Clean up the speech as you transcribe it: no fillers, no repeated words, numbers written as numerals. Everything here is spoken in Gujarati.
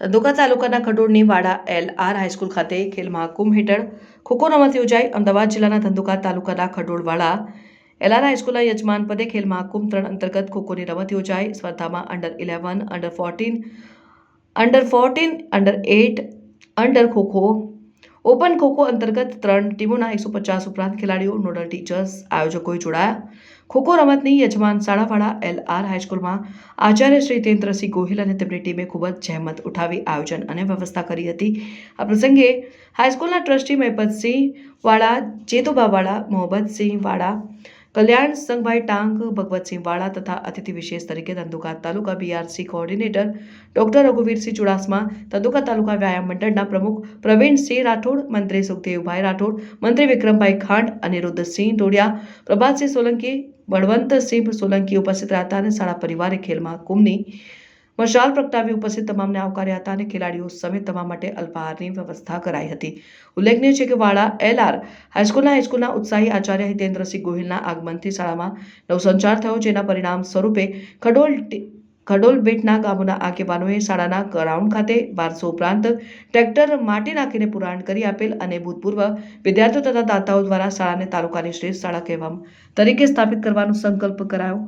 ધંધુકા તાલુકાના ખડોળની વાડા LR હાઈસ્કૂલ ખાતે ખેલ મહાકુંભ હેઠળ ખોખો રમત યોજાઈ। અમદાવાદ જિલ્લાના ધંધુકા તાલુકાના ખડોળવાડા LR હાઈસ્કૂલના યજમાન પદે ખેલ મહાકુંભ 3 અંતર્ગત ખોખોની રમત યોજાઈ। સ્પર્ધામાં under 11, under 14, under 8 under kho kho open kho kho અંતર્ગત 3 ટીમોના 150 ઉપરાંત ખેલાડીઓ, નોડલ ટીચર્સ, આયોજકોએ જોડાયા। ખોખો રમતની યજમાન શાળાવાળા LR હાઈસ્કૂલમાં આચાર્ય શ્રી હિતેન્દ્રસિંહ ગોહિલ અને તેમની ટીમે ખૂબ જ જહેમત ઉઠાવી આયોજન અને વ્યવસ્થા કરી હતી। આ પ્રસંગે હાઈસ્કૂલના ટ્રસ્ટી મહિપતસિંહ વાળા, જેતુભા વાળા, મોહમ્મદસિંહ વાળા, કલ્યાણ સંઘભાઈ ટાંક, ભગવતસિંહ વાળા તથા અતિથિ વિશેષ તરીકે Dhandhuka taluka BRC coordinator doctor Raghuvirsinh Chudasama, Dhandhuka taluka વ્યાયામ મંડળના પ્રમુખ પ્રવીણસિંહ રાઠોડ, મંત્રી સુખદેવભાઈ રાઠોડ, મંત્રી વિક્રમભાઈ ખાંડ, અનિરુદ્ધસિંહ ટોડિયા, પ્રભાતસિંહ સોલંકી, બળવંતસિંહ સોલંકી ઉપસ્થિત રહ્યા હતા અને શાળા પરિવારે ખેલ મહાકુંભની મશાલ પ્રગટાવી ઉપસ્થિત તમામને આવકાર્યા હતા અને ખેલાડીઓ સમેત તમામ માટે અલ્પાહારની વ્યવસ્થા કરાઈ હતી। ઉલ્લેખનીય છે કે વાડા LR હાઈસ્કૂલના ઉત્સાહી આચાર્ય હિતેન્દ્રસિંહ ગોહિલના આગમનથી શાળામાં નવસંચાર થયો, જેના પરિણામ સ્વરૂપે ખડોળ બેટના ગામોના આગેવાનોએ શાળાના ગ્રાઉન્ડ ખાતે 1200 ઉપરાંત ટ્રેક્ટર માટી નાખીને પુરાણ કરી આપેલ અને ભૂતપૂર્વ વિદ્યાર્થીઓ તથા દાતાઓ દ્વારા શાળાને તાલુકાની શ્રેષ્ઠ શાળા તરીકે સ્થાપિત કરવાનો સંકલ્પ કરાયો।